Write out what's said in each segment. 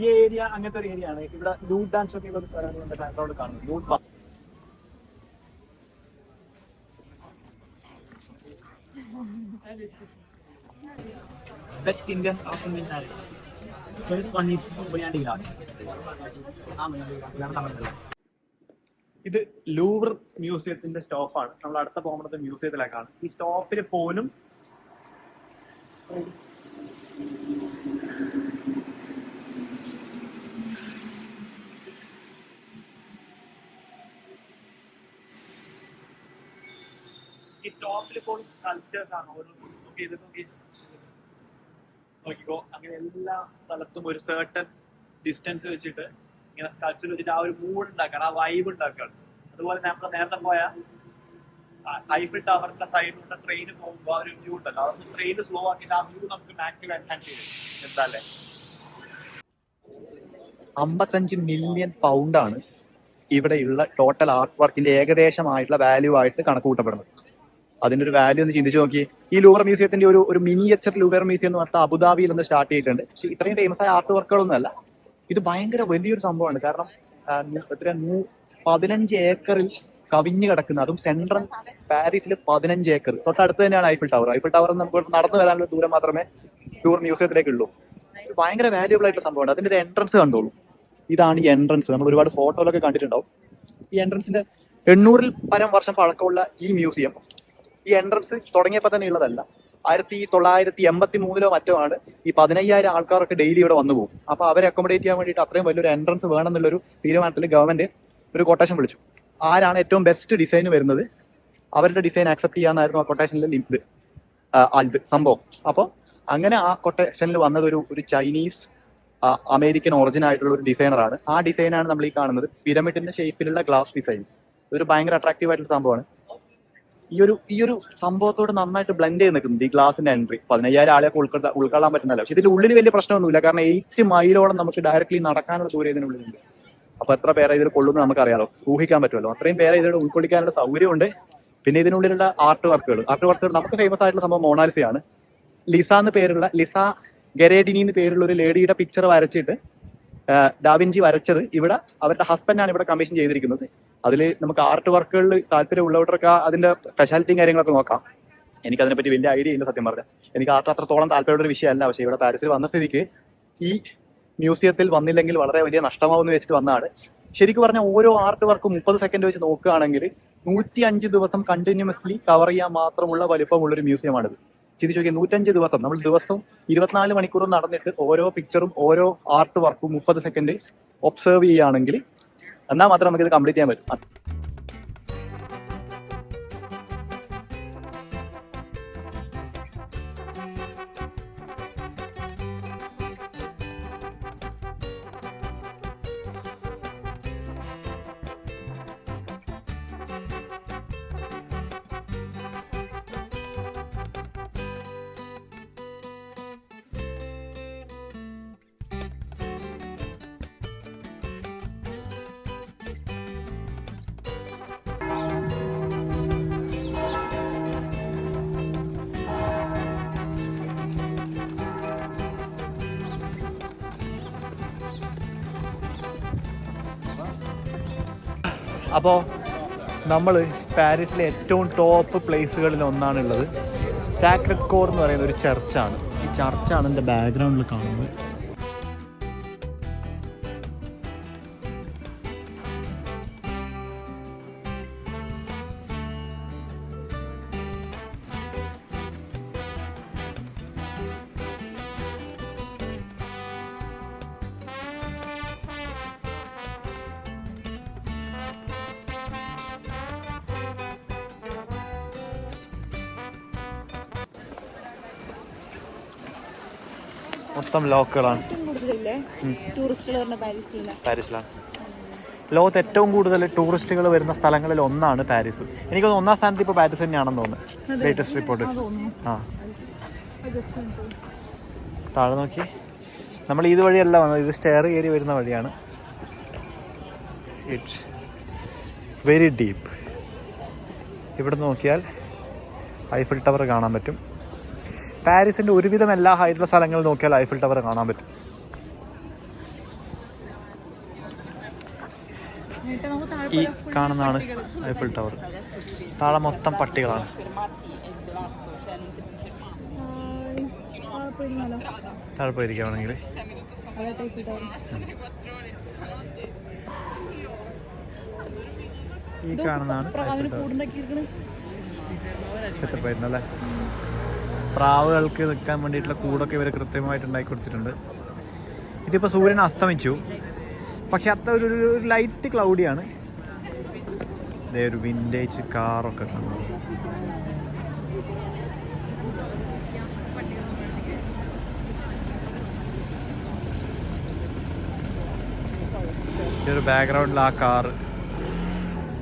ഈ ഏരിയ അങ്ങനത്തെ ഒരു ഏരിയ ആണ്. ഇവിടെ ലൂട്ട് ഡാൻസ് ഒക്കെ ഉള്ള സ്ഥലങ്ങളുണ്ട് ബാക്ക്ഗ്രൗണ്ട് കാണുന്നത്. Loot best Indian of Indian first one is Muniyandi ghat. ഇത് ലൂവർ മ്യൂസിയത്തിന്റെ സ്റ്റോപ്പാണ്. നമ്മൾ അടുത്ത പോകുന്നത് മ്യൂസിയത്തിലേക്കാണ്. ഈ സ്റ്റോപ്പിൽ പോലും ഈ സ്റ്റോപ്പിൽ പോലും കൾച്ചേഴ്സ് ആണ്. ഓരോ നോക്കിക്കോ, അങ്ങനെ എല്ലാ സ്ഥലത്തും ഒരു സർട്ടൻ ഡിസ്റ്റൻസ് വെച്ചിട്ട് ഇങ്ങനെ സ്കൾപ്ചർ വെച്ചിട്ട് ആ ഒരു മൂഡ് ഉണ്ടാക്കാണ്, ആ വൈബ് ഉണ്ടാക്കാണ്. അതുപോലെ നമ്മൾ നേരത്തെ പോയ ഐഫിൽ ടവറിന്റെ സൈഡിലുള്ള ട്രെയിൻ പോകുമ്പോൾ ആ ഒരു വ്യൂ ഉണ്ടല്ലോ, അതൊന്ന് ട്രെയിൻ സ്ലോ ആക്കിയിട്ട് ആ വ്യൂ നമുക്ക് മാക്സിമം എൻഹാൻസ് ചെയ്യും. എന്താല്ലേ, 55 മില്യൺ പൗണ്ടാണ് ഇവിടെയുള്ള ടോട്ടൽ ആർട്ട് വർക്കിന്റെ ഏകദേശമായിട്ടുള്ള വാല്യൂ ആയിട്ട് കണക്ക് കൂട്ടപ്പെടുന്നത്. അതിന്റെ ഒരു വാല്യൂ ഒന്ന് ചിന്തിച്ചു നോക്കി. ഈ ലൂവർ മ്യൂസിയത്തിന്റെ ഒരു മിനിയേച്ചർ ലൂവർ മ്യൂസിയം എന്ന് പറഞ്ഞാൽ അബുദാബിയിൽ ഒന്ന് സ്റ്റാർട്ട് ചെയ്തിട്ടുണ്ട്. പക്ഷെ ഇത്രയും ഫേമസ് ആയ ആർട്ട് വർക്കുകളൊന്നും അല്ല. ഇത് ഭയങ്കര വലിയൊരു സംഭവമാണ്. കാരണം 15 ഏക്കറിൽ കവിഞ്ഞു കിടക്കുന്ന, അതും സെൻട്രൽ പാരീസിൽ 15 ഏക്കർ. തൊട്ടടുത്ത് തന്നെയാണ് ഐഫിൽ ടവർ. ഐഫിൽ ടവർ നമുക്ക് നടന്നു വരാനുള്ള ദൂരം മാത്രമേ ലൂവർ മ്യൂസിയത്തിലേക്കുള്ളൂ. ഇത് ഭയങ്കര വാല്യൂബിൾ ആയിട്ടുള്ള സംഭവമാണ്. അതിന്റെ ഒരു എൻട്രൻസ് കണ്ടോളൂ. ഇതാണ് ഈ എൻട്രൻസ്. നമ്മൾ ഒരുപാട് ഫോട്ടോയിലൊക്കെ കണ്ടിട്ടുണ്ടാവും. ഈ എൻട്രൻസിന്റെ 800-ൽ പരം വർഷം പഴക്കമുള്ള ഈ മ്യൂസിയം, ഈ എൻട്രൻസ് തുടങ്ങിയപ്പോൾ തന്നെ ഉള്ളതല്ല. 1983-ലോ മറ്റോ ആണ് ഈ 15,000 ആൾക്കാരൊക്കെ ഡെയിലി ഇവിടെ വന്നു പോകും. അപ്പൊ അവരെ അക്കോമഡേറ്റ് ചെയ്യാൻ വേണ്ടിയിട്ട് അത്രയും വലിയൊരു എൻട്രൻസ് വേണം എന്നുള്ളൊരു തീരുമാനത്തിൽ ഗവൺമെന്റ് ഒരു കൊട്ടേഷൻ വിളിച്ചു. ആരാണ് ഏറ്റവും ബെസ്റ്റ് ഡിസൈൻ വരുന്നത് അവരുടെ ഡിസൈൻ അക്സെപ്റ്റ് ചെയ്യാന്നായിരുന്നു ആ കൊട്ടേഷനിൽ ഇത് സംഭവം. അപ്പോൾ അങ്ങനെ ആ കൊട്ടേഷനിൽ വന്നത് ഒരു ചൈനീസ് അമേരിക്കൻ ഒറിജിൻ ആയിട്ടുള്ള ഒരു ഡിസൈനറാണ്. ആ ഡിസൈനാണ് നമ്മൾ ഈ കാണുന്നത്. പിരമിഡിന്റെ ഷേപ്പിലുള്ള ഗ്ലാസ് ഡിസൈൻ. ഇതൊരു ഭയങ്കര അട്രാക്റ്റീവ് ആയിട്ടുള്ള സംഭവമാണ്. ഈ ഒരു സംഭവത്തോട് നന്നായിട്ട് ബ്ലെൻഡ് ചെയ്ത് നിൽക്കുന്നുണ്ട് ഈ ഗ്ലാസിന്റെ എൻട്രി. 15,000 ആളെയൊക്കെ ഉൾക്കൊള്ളാൻ പറ്റുന്നല്ലോ. പക്ഷെ ഇതിന്റെ ഉള്ളിൽ വലിയ പ്രശ്നമൊന്നുമില്ല. കാരണം 8 മൈലോളം നമുക്ക് ഡയറക്ട്ലി നടക്കാനുള്ള ദൂരം ഇതിനുള്ളിലുണ്ട്. അപ്പൊ എത്ര പേരെ ഇതിൽ കൊള്ളുന്നു നമുക്കറിയാലോ, ഊഹിക്കാൻ പറ്റുമല്ലോ. അത്രയും പേരെ ഇതിലൂടെ ഉൾക്കൊള്ളിക്കാനുള്ള സൗകര്യമുണ്ട്. പിന്നെ ഇതിനുള്ളിലുള്ള ആർട്ട് വർക്കുകൾ നമുക്ക് ഫേമസ് ആയിട്ടുള്ള സംഭവം മൊണാലിസയാണ്. ലിസ ഗെരേഡിനി എന്ന് പേരുള്ള ഒരു ലേഡിയുടെ പിക്ചർ വരച്ചിട്ട് ഡാവിഞ്ചി വരച്ചത് ഇവിടെ അവരുടെ ഹസ്ബൻഡാണ് ഇവിടെ കമ്മീഷൻ ചെയ്തിരിക്കുന്നത്. അതിൽ നമുക്ക് ആർട്ട് വർക്കുകളിൽ താല്പര്യമുള്ളവർക്കൊക്കെ അതിന്റെ സ്പെഷ്യാലിറ്റിയും കാര്യങ്ങളൊക്കെ നോക്കാം. എനിക്കതിനെപ്പറ്റി വലിയ ഐഡിയ ഇല്ല സത്യം പറഞ്ഞാൽ. എനിക്ക് ആർട്ട് അത്രത്തോളം താല്പര്യമുള്ള ഒരു വിഷയമല്ല. പക്ഷേ ഇവിടെ പാരീസിൽ വന്ന സ്ഥിതിക്ക് ഈ മ്യൂസിയത്തിൽ വന്നില്ലെങ്കിൽ വളരെ വലിയ നഷ്ടമാവെന്ന് വെച്ചിട്ട് വന്നതാണ്. ശരിക്കും പറഞ്ഞാൽ ഓരോ ആർട്ട് വർക്കും 30 സെക്കൻഡ് വെച്ച് നോക്കുകയാണെങ്കിൽ 105 ദിവസം കണ്ടിന്യൂസ്ലി കവർ ചെയ്യാൻ മാത്രമുള്ള വലിപ്പമുള്ളൊരു മ്യൂസിയമാണിത്. ചിന്തിച്ചു നോക്കിയാൽ 105 ദിവസം നമ്മൾ ദിവസം 24 മണിക്കൂറും നടന്നിട്ട് ഓരോ പിക്ചറും ഓരോ ആർട്ട് വർക്കും 30 സെക്കൻഡ് ഒബ്സർവ് ചെയ്യുകയാണെങ്കിൽ എന്നാൽ മാത്രം നമുക്കിത് കംപ്ലീറ്റ് ചെയ്യാൻ പറ്റും. അപ്പോൾ നമ്മൾ പാരീസിലെ ഏറ്റവും ടോപ്പ് പ്ലേസുകളിൽ ഒന്നാണുള്ളത്. സാക്രഡ് കോർ എന്ന് പറയുന്ന ഒരു ചർച്ചാണ്. ഈ ചർച്ചാണ് എൻ്റെ ബാക്ക്ഗ്രൗണ്ടിൽ കാണുന്നത്. മൊത്തം ലോക്കലാണ്. പാരീസിലാണ്. ലോകത്ത് ഏറ്റവും കൂടുതൽ ടൂറിസ്റ്റുകൾ വരുന്ന സ്ഥലങ്ങളിൽ ഒന്നാണ് പാരീസ്. എനിക്ക് തോന്നുന്നു 1ാം സ്ഥാനത്ത് ഇപ്പോൾ പാരീസ് തന്നെയാണെന്ന് തോന്നുന്നു, ലേറ്റസ്റ്റ് റിപ്പോർട്ട്. താഴെ നോക്കി, നമ്മൾ ഇത് വഴിയല്ല വന്നത്, ഇത് സ്റ്റെയർ കയറി വരുന്ന വഴിയാണ്. It's very deep. ഇവിടെ നോക്കിയാൽ ഐഫിൽ ടവർ കാണാൻ പറ്റും. പാരീസിൻ്റെ ഒരുവിധം എല്ലാ ഹൈറ്റുള്ള സ്ഥലങ്ങളിൽ നോക്കിയാൽ ഐഫിൽ ടവർ കാണാൻ പറ്റും. ഈ കാണുന്നതാണ് ഐഫിൽ ടവർ. താഴെ മൊത്തം പട്ടികളാണ്. താഴെ പോയിരിക്കുകയാണെങ്കിൽ ഈ കാണുന്നതാണ് സെറ്റപ്പായിരുന്നല്ലേ. പ്രാവുകൾക്ക് നിൽക്കാൻ വേണ്ടിയിട്ടുള്ള കൂടൊക്കെ ഇവർ കൃത്യമായിട്ട് ഉണ്ടാക്കി കൊടുത്തിട്ടുണ്ട്. ഇതിപ്പോൾ സൂര്യൻ അസ്തമിച്ചു, പക്ഷെ അത്ര ഒരു ലൈറ്റ് ക്ലൗഡിയാണ്. ഇതേ ഒരു വിൻറ്റേജ് കാറൊക്കെ കാണുന്നത്. ഈ ഒരു ബാക്ക്ഗ്രൗണ്ടിൽ ആ കാറ്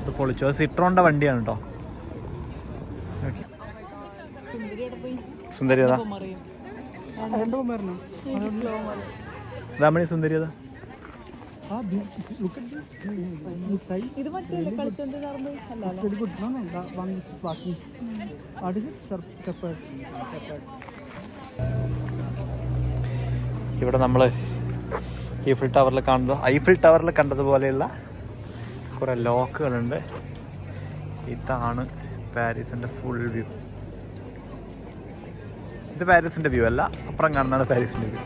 ഇത് പൊളിച്ചു. അത് സിട്രോണിൻ്റെ വണ്ടിയാണ് കേട്ടോ. സുന്ദരി അതാ സുന്ദരി അതാ. ഇവിടെ നമ്മൾ ഐഫിൽ ടവറിൽ കണ്ടതുപോലെയുള്ള കുറെ ലോക്കുകളുണ്ട്. ഇതാണ് പാരീസിന്റെ ഫുൾ വ്യൂ. ഇത് പാരീസിന്റെ വ്യൂ അല്ല, അപ്പുറം കാണുന്നതാണ് പാരീസിന്റെ വ്യൂ.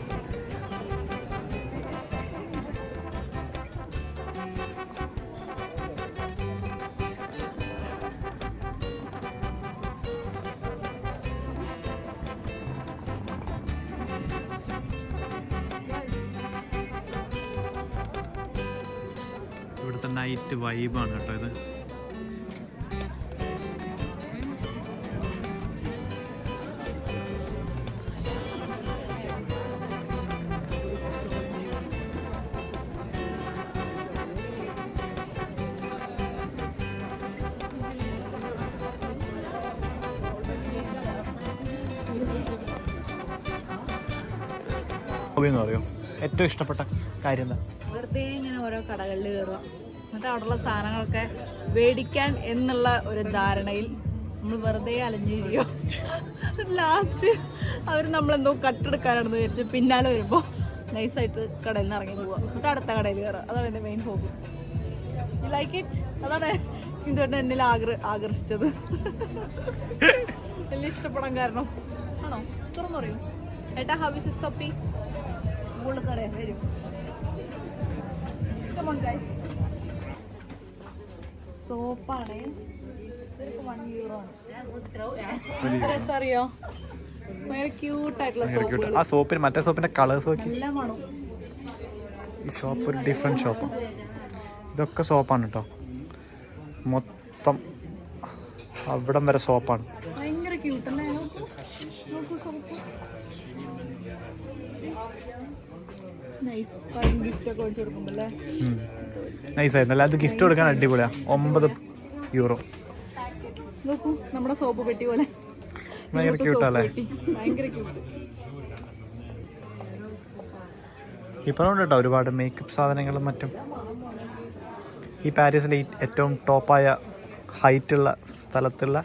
ഇവിടുത്തെ നൈറ്റ് വൈബാണ് കേട്ടോ ഇത്. അറിയോ ഏറ്റവും ഇഷ്ടപ്പെട്ട കാര്യം എന്താ? വെറുതെ ഇങ്ങനെ ഓരോ കടകളിൽ കയറുക, എന്നിട്ട് അവിടെയുള്ള സാധനങ്ങളൊക്കെ മേടിക്കാൻ എന്നുള്ള ഒരു ധാരണയിൽ നമ്മൾ വെറുതെ അലഞ്ഞിരിക്കും. ലാസ്റ്റ് അവർ നമ്മളെന്തോ കട്ടെടുക്കാനാണെന്ന് വിചാരിച്ച് പിന്നാലെ വരുമ്പോൾ നൈസായിട്ട് കടയിൽ നിന്ന് ഇറങ്ങി പോവുക, എന്നിട്ട് അടുത്ത കടയിൽ കയറുക. അതാണ് എൻ്റെ main hobby. You like it? അതാണ് ഇതുകൊണ്ട് എന്നിൽ ആകർഷിച്ചത്. വലിയ ഇഷ്ടപ്പെടാൻ കാരണം ആണോ? തുറന്നു പറയൂ ഏട്ടാ. ഹൗ ഇസ് തൊപ്പി? ഉള്ളിക്കറിയാൻ വരും. സോപ്പാണ്, €1 ആണ്. രസറിയോ? ഭയങ്കര ക്യൂട്ടായിട്ടുള്ള സോപ്പ്. ആ സോപ്പിന് മറ്റേ സോപ്പിന്റെ കളേഴ്സ് നോക്കി. എല്ലാം വേണം. ഈ ഷോപ്പ് ഒരു ഡിഫറെന്റ് ഷോപ്പാണ്. ഇതൊക്കെ സോപ്പാണ് കേട്ടോ. മൊത്തം അവിടം വരെ സോപ്പാണ്. ഭയങ്കര ക്യൂട്ടല്ലേ? നോക്കൂ സോപ്പ്. നൈസായിരുന്നല്ലേ? അത് ഗിഫ്റ്റ് കൊടുക്കാൻ അടിപൊളിയാ. €9. നോക്കൂ നമ്മുടെ സോപ്പ് പെട്ടി പോലെ. ഭയങ്കര ക്യൂട്ടല്ലേ? ഭയങ്കര ക്യൂട്ട്. ഇപ്പോഴും കേട്ടോ ഒരുപാട് മേക്കപ്പ് സാധനങ്ങളും മറ്റും. ഈ പാരീസിലെ ഏറ്റവും ടോപ്പായ ഹൈറ്റുള്ള സ്ഥലത്തുള്ള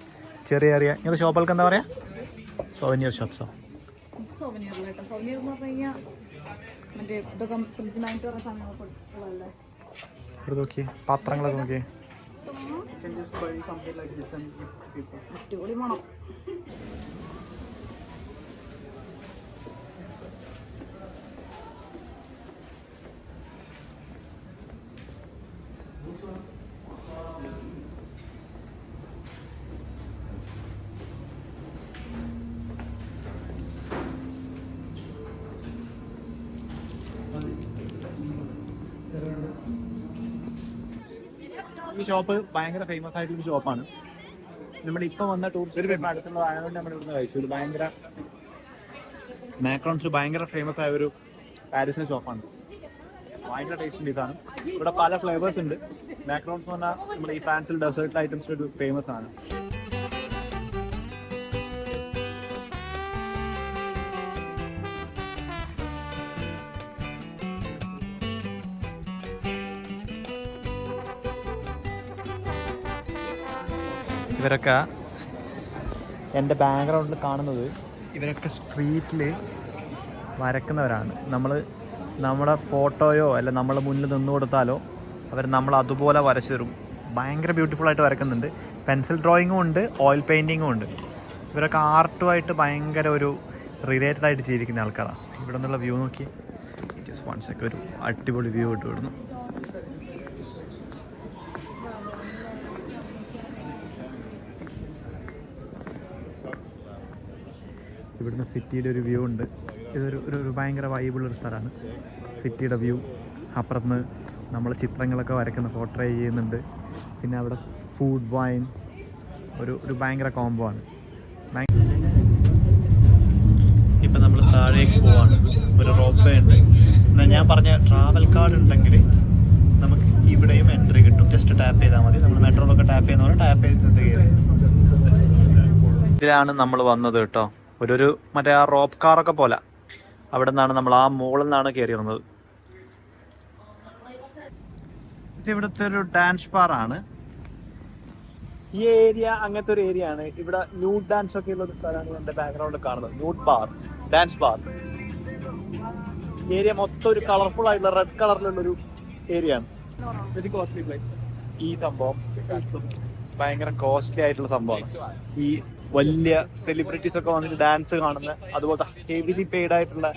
ചെറിയ ഇങ്ങനത്തെ ഷോപ്പുകൾക്ക് എന്താ പറയാ? സോവനിയർ ഷോപ്സോ? സോവനിയർ കേട്ടോ. സോവനിയർ എന്ന് പറഞ്ഞു കഴിഞ്ഞാൽ മറ്റേ ഇതൊക്കെ ഫ്രിഡ്ജിനായിട്ട് പറഞ്ഞ സാധനങ്ങളൊക്കെ ഉള്ളതല്ലേ. ഇവിടെ നോക്കി പാത്രങ്ങളൊക്കെ നോക്കി. അടിപൊളി മണം. ഈ ഷോപ്പ് ഭയങ്കര ഫേമസ് ആയിട്ടുള്ള ഷോപ്പാണ്. നമ്മുടെ ഇപ്പം വന്ന ടൂറിസ്റ്റ് അടുത്തുള്ളതായതുകൊണ്ട് നമ്മുടെ ഇവിടുന്ന് കഴിച്ചു. ഇത് ഭയങ്കര മാക്രോൺസ് ഭയങ്കര ഫേമസ് ആയ ഒരു പാരീസിലെ ഷോപ്പാണ്. ഭയങ്കര ടേസ്റ്റ് ഇതാണ്. ഇവിടെ പല ഫ്ലേവേഴ്സ് ഉണ്ട്. മാക്രോൺസ് എന്ന് പറഞ്ഞാൽ നമ്മുടെ ഈ ഫ്രാൻസിൽ ഡെസേർട്ട് ഐറ്റംസിൽ ഒരു ഫേമസ് ആണ്. ഇവരൊക്കെ എൻ്റെ ബാക്ക്ഗ്രൗണ്ടിൽ കാണുന്നത് ഇവരൊക്കെ സ്ട്രീറ്റിൽ വരക്കുന്നവരാണ്. നമ്മുടെ ഫോട്ടോയോ അല്ല നമ്മൾ മുന്നിൽ നിന്ന് കൊടുത്താലോ അവർ നമ്മൾ അതുപോലെ വരച്ചു തരും. ഭയങ്കര ബ്യൂട്ടിഫുള്ളായിട്ട് വരക്കുന്നുണ്ട്. പെൻസിൽ ഡ്രോയിങ്ങും ഉണ്ട്, ഓയിൽ പെയിൻറ്റിങ്ങും ഉണ്ട്. ഇവരൊക്കെ ആർട്ടുമായിട്ട് ഭയങ്കര ഒരു റിലേറ്റഡ് ആയിട്ട് ചെയ്തിരിക്കുന്ന ആൾക്കാരാണ്. ഇവിടെ നിന്നുള്ള വ്യൂ നോക്കി, ജസ്റ്റ് 1 സെക്കൻഡ്, ഒരു അടിപൊളി വ്യൂ ഇട്ട് വിടുന്നു. ഇവിടുന്ന് സിറ്റിയുടെ ഒരു വ്യൂ ഉണ്ട്. ഇതൊരു ഒരു ഭയങ്കര വൈബുള്ളൊരു സ്ഥലമാണ്. സിറ്റിയുടെ വ്യൂ, അപ്പുറത്ത് നമ്മൾ ചിത്രങ്ങളൊക്കെ വരയ്ക്കുന്ന പോർട്രേ ചെയ്യുന്നുണ്ട്. പിന്നെ അവിടെ ഫുഡ്, വൈൻ, ഒരു ഭയങ്കര കോംബോ ആണ്. ഇപ്പം നമ്മൾ താഴേക്ക് പോവാണ്. ഒരു റോപ്പ് വേ ഉണ്ട്. എന്നാൽ ഞാൻ പറഞ്ഞ ട്രാവൽ കാർഡ് ഉണ്ടെങ്കിൽ നമുക്ക് ഇവിടെയും എൻട്രി കിട്ടും. ജസ്റ്റ് ടാപ്പ് ചെയ്താൽ മതി. നമ്മൾ മെട്രോയിലൊക്കെ ടാപ്പ് ചെയ്യുന്ന പോലെ ടാപ്പ് ചെയ്തിട്ട് കയറി. ഇതിലാണ് നമ്മൾ വന്നത് കേട്ടോ. ഒരു മറ്റേ ആ റോപ്പ് കാറൊക്കെ പോലെ അവിടെ നിന്നാണ് നമ്മൾ ആ മുകളിൽ നിന്നാണ് കയറി വന്നത്. ഇത് ഇവിടുത്തെ ഒരു ഡാൻസ് ബാറാണ്. ഈ ഏരിയ അങ്ങനത്തെ ഒരു ഏരിയ ആണ്. ഇവിടെ ന്യൂഡ് ഡാൻസ് ഒക്കെ ഉള്ള ഒരു സ്ഥലമാണ് എൻ്റെ ബാക്ക്ഗ്രൗണ്ടിൽ കാണുന്നത്. Nude bar, dance bar. Area മൊത്തം ഒരു കളർഫുൾ ആയിട്ടുള്ള റെഡ് കളറിലുള്ളൊരു ഏരിയ ആണ്. Very costly place. ഈ സംഭവം ഭയങ്കര കോസ്റ്റ്ലി ആയിട്ടുള്ള സംഭവമാണ്. ഈ വലിയ സെലിബ്രിറ്റീസ് ഒക്കെ വന്നിട്ട് ഡാൻസ് കാണുന്ന, അതുപോലത്തെ ഹെവിലി പെയ്ഡ് ആയിട്ടുള്ള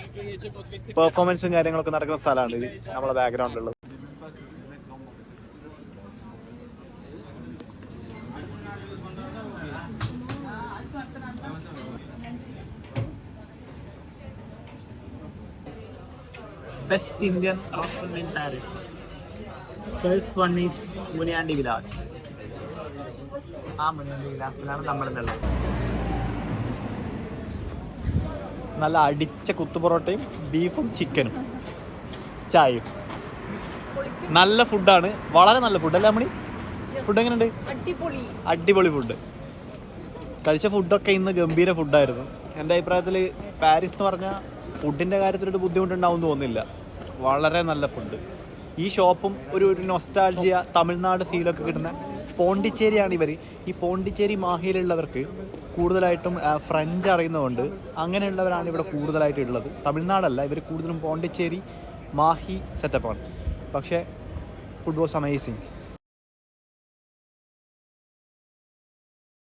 പെർഫോമൻസും കാര്യങ്ങളൊക്കെ നടക്കുന്ന സ്ഥലമാണ് ഇത് നമ്മുടെ ബാക്ക്ഗ്രൗണ്ടിലുള്ളത്. Best Indian restaurant in Paris. First one is Munyandi Village. ആ മുനിയാണ്ടി വിലാസിലാണ് നമ്മളിന്നുള്ളത്. നല്ല അടിച്ച കുത്തുപൊറോട്ടയും ബീഫും ചിക്കനും ചായയും. നല്ല ഫുഡാണ്, വളരെ നല്ല ഫുഡ് അല്ലേ മണി? ഫുഡ് എങ്ങനെയുണ്ട്? അടിപൊളി ഫുഡ്. കഴിച്ച ഫുഡൊക്കെ ഇന്ന് ഗംഭീര ഫുഡായിരുന്നു. എൻ്റെ അഭിപ്രായത്തിൽ പാരീസ് എന്ന് പറഞ്ഞാൽ ഫുഡിൻ്റെ കാര്യത്തിലൊരു ബുദ്ധിമുട്ടുണ്ടാവും എന്ന് തോന്നുന്നില്ല. വളരെ നല്ല ഫുഡ്. ഈ ഷോപ്പും ഒരു നൊസ്റ്റാൾജിയ തമിഴ്നാട് ഫീലൊക്കെ കിട്ടുന്ന പോണ്ടിച്ചേരിയാണ് ഇവർ. ഈ പോണ്ടിച്ചേരി മാഹിയിലുള്ളവർക്ക് കൂടുതലായിട്ടും ഫ്രഞ്ച് അറിയുന്നതുകൊണ്ട് അങ്ങനെയുള്ളവരാണ് ഇവിടെ കൂടുതലായിട്ട് ഉള്ളത്. തമിഴ്നാടല്ല, ഇവർ കൂടുതലും പോണ്ടിച്ചേരി മാഹി സെറ്റപ്പാണ്. പക്ഷേ ഫുഡ് വാസ് അമേസിങ്.